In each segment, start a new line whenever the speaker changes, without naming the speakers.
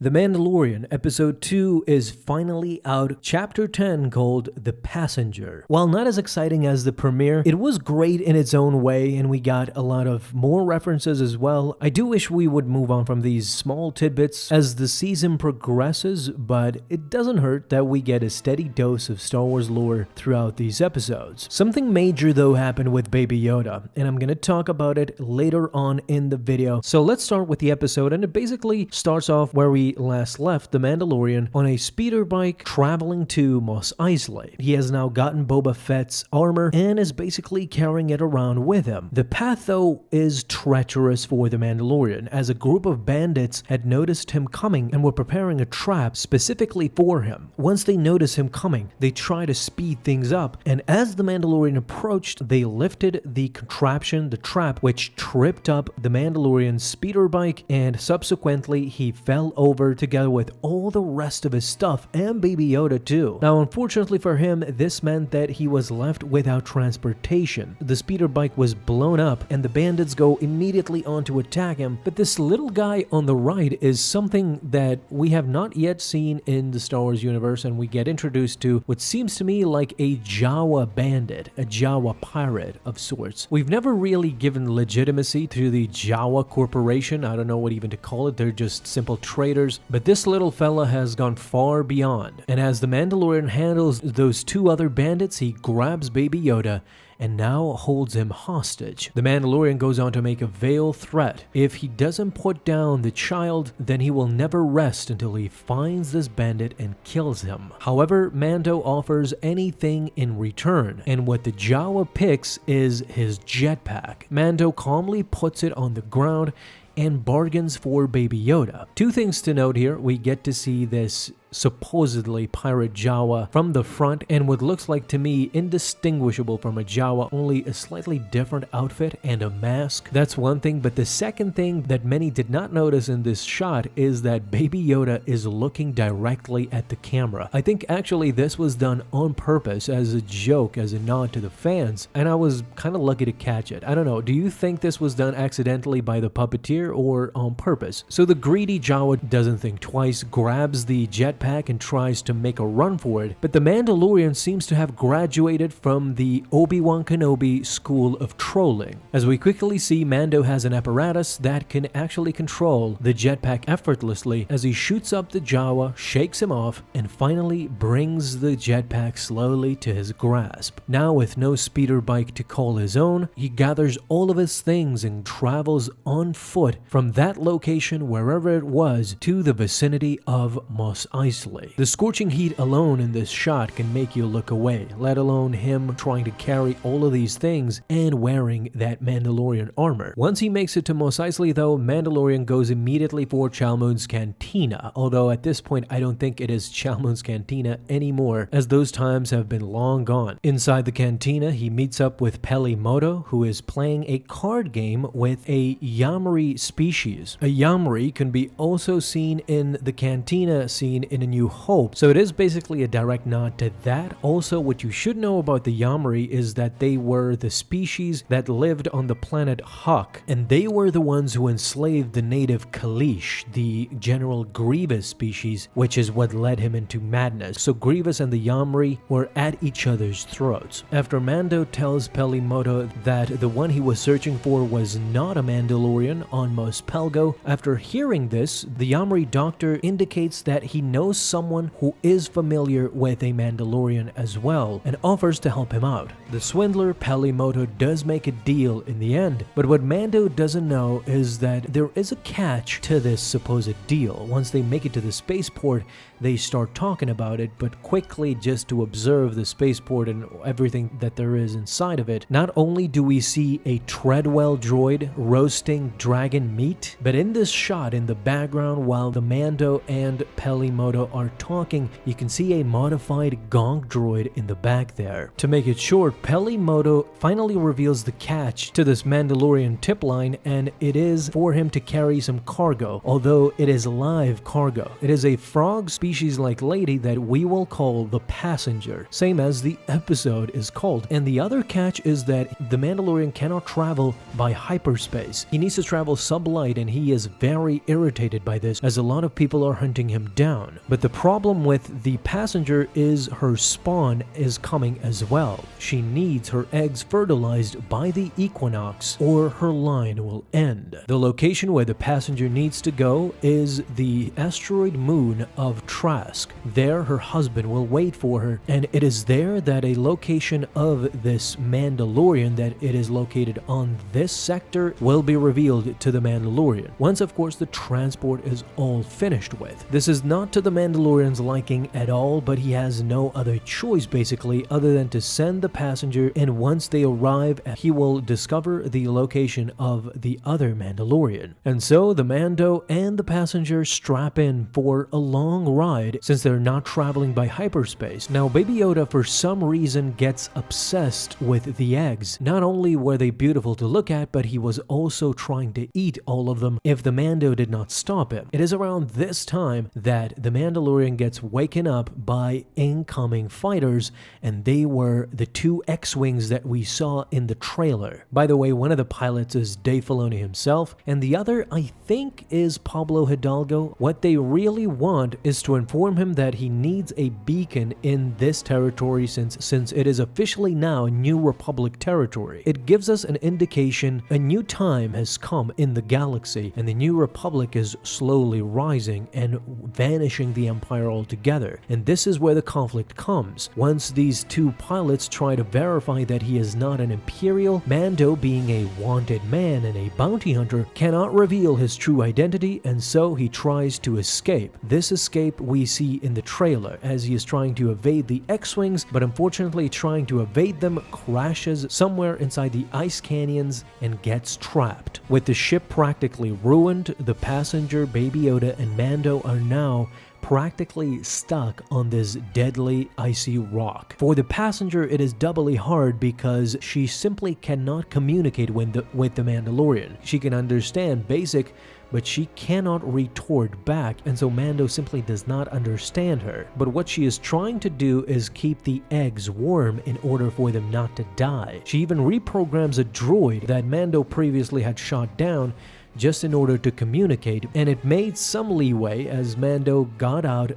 The Mandalorian Episode 2 is finally out, Chapter 10 called The Passenger. While not as exciting as the premiere, it was great in its own way and we got a lot of more references as well. I do wish we would move on from these small tidbits as the season progresses, but it doesn't hurt that we get a steady dose of Star Wars lore throughout these episodes. Something major though happened with Baby Yoda, and I'm gonna talk about it later on in the video. So let's start with the episode, and it basically starts off where we last left the Mandalorian on a speeder bike traveling to Mos Eisley. He has now gotten Boba Fett's armor and is basically carrying it around with him. The path though is treacherous for the Mandalorian, as a group of bandits had noticed him coming and were preparing a trap specifically for him. Once they notice him coming, they try to speed things up, and as the Mandalorian approached, they lifted the contraption, the trap, which tripped up the Mandalorian's speeder bike, and subsequently he fell over together with all the rest of his stuff and Baby Yoda too. Now unfortunately for him, this meant that he was left without transportation. The speeder bike was blown up and the bandits go immediately on to attack him, but this little guy on the right is something that we have not yet seen in the Star Wars universe, and we get introduced to what seems to me like a Jawa bandit, a Jawa pirate of sorts. We've never really given legitimacy to the Jawa Corporation. I don't know what even to call it, they're just simple traders. But this little fella has gone far beyond, and as the Mandalorian handles those two other bandits, he grabs Baby Yoda and now holds him hostage. The Mandalorian goes on to make a veiled threat. If he doesn't put down the child, then he will never rest until he finds this bandit and kills him. However, Mando offers anything in return, and what the Jawa picks is his jetpack. Mando calmly puts it on the ground and bargains for Baby Yoda. Two things to note here: we get to see this supposedly pirate Jawa from the front and what looks like to me indistinguishable from a Jawa, only a slightly different outfit and a mask. That's one thing, but the second thing that many did not notice in this shot is that Baby Yoda is looking directly at the camera. I think actually this was done on purpose as a joke, as a nod to the fans, and I was kind of lucky to catch it. I don't know, do you think this was done accidentally by the puppeteer or on purpose? So the greedy Jawa doesn't think twice, grabs the jetpack and tries to make a run for it, but the Mandalorian seems to have graduated from the Obi-Wan Kenobi school of trolling, as we quickly see Mando has an apparatus that can actually control the jetpack effortlessly as he shoots up the Jawa, shakes him off, and finally brings the jetpack slowly to his grasp. Now with no speeder bike to call his own, he gathers all of his things and travels on foot from that location, wherever it was, to the vicinity of Mos Eisley. The scorching heat alone in this shot can make you look away, let alone him trying to carry all of these things and wearing that Mandalorian armor. Once he makes it to Mos Eisley though, Mandalorian goes immediately for Chalmun's Cantina, although at this point I don't think it is Chalmun's Cantina anymore, as those times have been long gone. Inside the cantina, he meets up with Peli Motto, who is playing a card game with a Yamri species. A Yamri can be also seen in the cantina scene in A New Hope, so it is basically a direct nod to that. Also, what you should know about the Yamri is that they were the species that lived on the planet Hawk, and they were the ones who enslaved the native Kalish, the General Grievous species, which is what led him into madness. So Grievous and the Yamri were at each other's throats. After Mando tells Peli Motto that the one he was searching for was not a Mandalorian on Mos Pelgo, after hearing this, the Yamri doctor indicates that he knows someone who is familiar with a Mandalorian as well and offers to help him out. The swindler Peli Motto does make a deal in the end, but what Mando doesn't know is that there is a catch to this supposed deal. Once they make it to the spaceport, they start talking about it, but quickly, just to observe the spaceport and everything that there is inside of it, not only do we see a Treadwell droid roasting dragon meat, but in this shot in the background while the Mando and Peli Motto Yoda are talking, you can see a modified gonk droid in the back there. To make it short, Peli Motto finally reveals the catch to this Mandalorian tip line, and it is for him to carry some cargo, although it is live cargo. It is a frog species-like lady that we will call the Passenger, same as the episode is called. And the other catch is that the Mandalorian cannot travel by hyperspace. He needs to travel sublight, and he is very irritated by this, as a lot of people are hunting him down. But the problem with the Passenger is her spawn is coming as well. She needs her eggs fertilized by the equinox, or her line will end. The location where the Passenger needs to go is the asteroid moon of Trask. There her husband will wait for her, and it is there that a location of this Mandalorian, that it is located on this sector, will be revealed to the Mandalorian, once of course the transport is all finished with. This is not to the Mandalorian's liking at all, but he has no other choice basically other than to send the Passenger, and once they arrive he will discover the location of the other Mandalorian. And so the Mando and the Passenger strap in for a long ride, since they're not traveling by hyperspace. Now Baby Yoda for some reason gets obsessed with the eggs. Not only were they beautiful to look at, but he was also trying to eat all of them if the Mando did not stop him. It is around this time that the Mandalorian gets waken up by incoming fighters, and they were the two X-Wings that we saw in the trailer. By the way, one of the pilots is Dave Filoni himself, and the other I think is Pablo Hidalgo. What they really want is to inform him that he needs a beacon in this territory, since it is officially now New Republic territory. It gives us an indication a new time has come in the galaxy, and the New Republic is slowly rising and vanishing the Empire altogether. And this is where the conflict comes. Once these two pilots try to verify that he is not an Imperial, Mando, being a wanted man and a bounty hunter, cannot reveal his true identity, and so he tries to escape. This escape we see in the trailer, as he is trying to evade the X-Wings, but unfortunately trying to evade them crashes somewhere inside the ice canyons and gets trapped. With the ship practically ruined, the Passenger, Baby Yoda, and Mando are now practically stuck on this deadly icy rock. For the Passenger, it is doubly hard because she simply cannot communicate with the Mandalorian. She can understand basic, but she cannot retort back, and so Mando simply does not understand her. But what she is trying to do is keep the eggs warm in order for them not to die. She even reprograms a droid that Mando previously had shot down just in order to communicate, and it made some leeway as Mando got out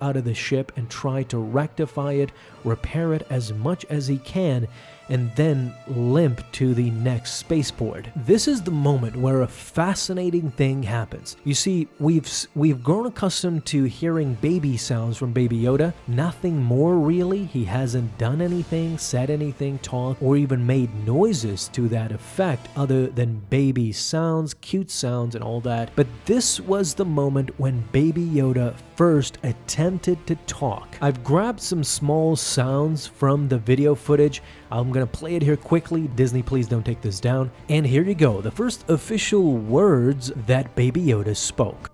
of the ship and tried to rectify it, repair it as much as he can, and then limp to the next spaceport. This is the moment where a fascinating thing happens. You see, we've grown accustomed to hearing baby sounds from Baby Yoda. Nothing more really. He hasn't done anything, said anything, talked, or even made noises to that effect other than baby sounds, cute sounds, and all that. But this was the moment when Baby Yoda first attempted to talk. I've grabbed some small sounds from the video footage. I'm gonna play it here quickly. Disney, please don't take this down. And here you go, the first official words that Baby Yoda spoke.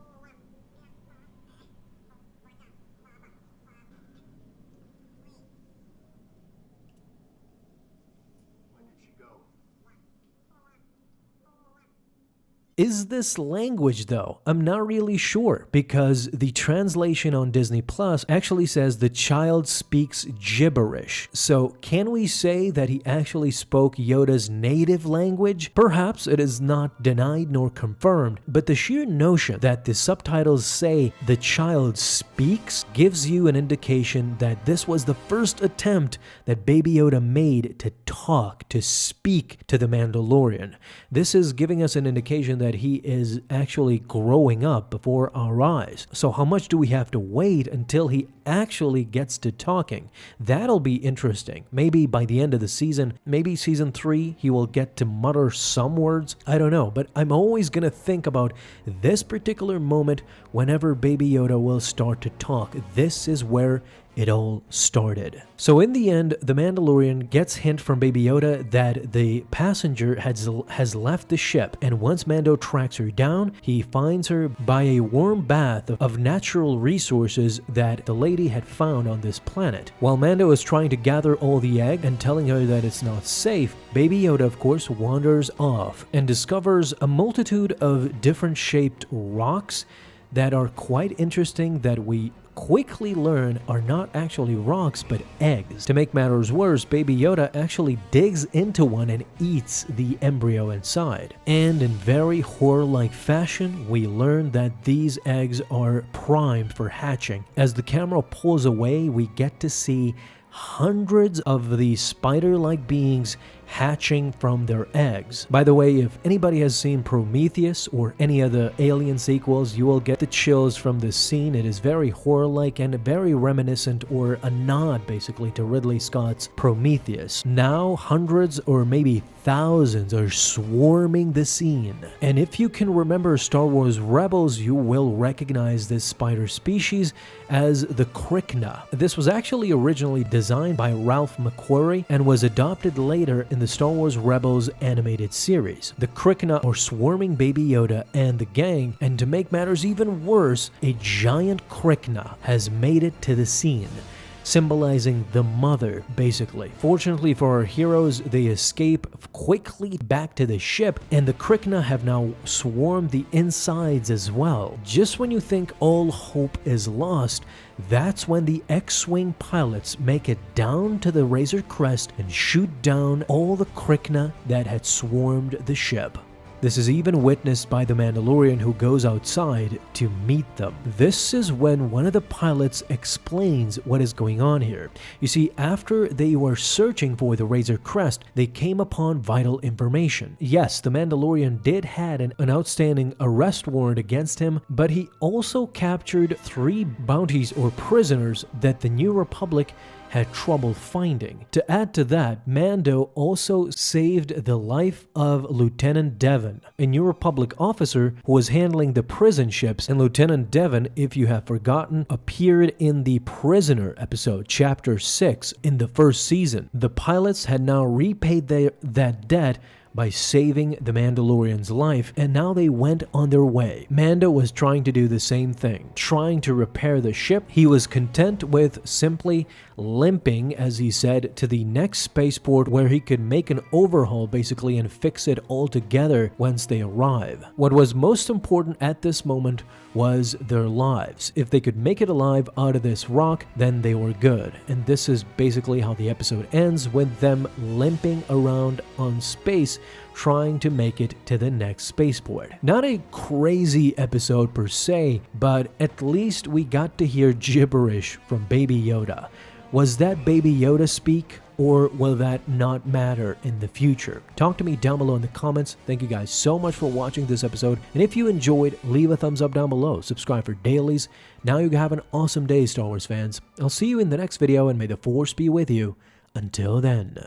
Is this language though? I'm not really sure, because the translation on Disney Plus actually says the child speaks gibberish. So can we say that he actually spoke Yoda's native language? Perhaps it is not denied nor confirmed, but the sheer notion that the subtitles say the child speaks gives you an indication that this was the first attempt that Baby Yoda made to talk, to speak to the Mandalorian. This is giving us an indication that he is actually growing up before our eyes. So how much do we have to wait until he actually gets to talking? That'll be interesting. Maybe by the end of the season, maybe season 3, he will get to mutter some words. I don't know, but I'm always gonna think about this particular moment whenever Baby Yoda will start to talk. This is where it all started. So in the end, the Mandalorian gets hint from Baby Yoda that the passenger has left the ship, and once Mando tracks her down, he finds her by a warm bath of natural resources that the lady had found on this planet. While Mando is trying to gather all the egg and telling her that it's not safe, Baby Yoda of course wanders off and discovers a multitude of different shaped rocks that are quite interesting, that we quickly learn are not actually rocks but eggs. To make matters worse, Baby Yoda actually digs into one and eats the embryo inside. And in very horror-like fashion, we learn that these eggs are primed for hatching. As the camera pulls away, we get to see hundreds of these spider-like beings hatching from their eggs. By the way, if anybody has seen Prometheus or any other Alien sequels, you will get the chills from this scene. It is very horror-like and very reminiscent, or a nod basically, to Ridley Scott's Prometheus. Now hundreds or maybe thousands are swarming the scene. And if you can remember Star Wars Rebels, you will recognize this spider species as the Krykna. This was actually originally designed by Ralph McQuarrie and was adopted later in the Star Wars Rebels animated series. The Krykna are swarming Baby Yoda and the gang, and to make matters even worse, a giant Krykna has made it to the scene, symbolizing the mother, basically. Fortunately for our heroes, they escape quickly back to the ship, and the Krykna have now swarmed the insides as well. Just when you think all hope is lost, that's when the X-Wing pilots make it down to the Razor Crest and shoot down all the Krykna that had swarmed the ship. This is even witnessed by the Mandalorian, who goes outside to meet them. This is when one of the pilots explains what is going on here. You see, after they were searching for the Razor Crest, they came upon vital information. Yes, the Mandalorian did have an outstanding arrest warrant against him, but he also captured 3 bounties or prisoners that the New Republic had trouble finding. To add to that, Mando also saved the life of Lieutenant Devon, a New Republic officer who was handling the prison ships, and Lieutenant Devon, if you have forgotten, appeared in the Prisoner episode, Chapter 6, in the first season. The pilots had now repaid that debt by saving the Mandalorian's life, and now they went on their way. Mando was trying to do the same thing, trying to repair the ship. He was content with simply limping, as he said, to the next spaceport where he could make an overhaul basically and fix it all together once they arrive. What was most important at this moment was their lives. If they could make it alive out of this rock, then they were good. And this is basically how the episode ends, with them limping around on space, trying to make it to the next spaceport. Not a crazy episode per se, but at least we got to hear gibberish from Baby Yoda. Was that Baby Yoda speak, or will that not matter in the future? Talk to me down below in the comments. Thank you guys so much for watching this episode, and if you enjoyed, leave a thumbs up down below, subscribe for dailies. Now you have an awesome day, Star Wars fans. I'll see you in the next video, and may the Force be with you. Until then.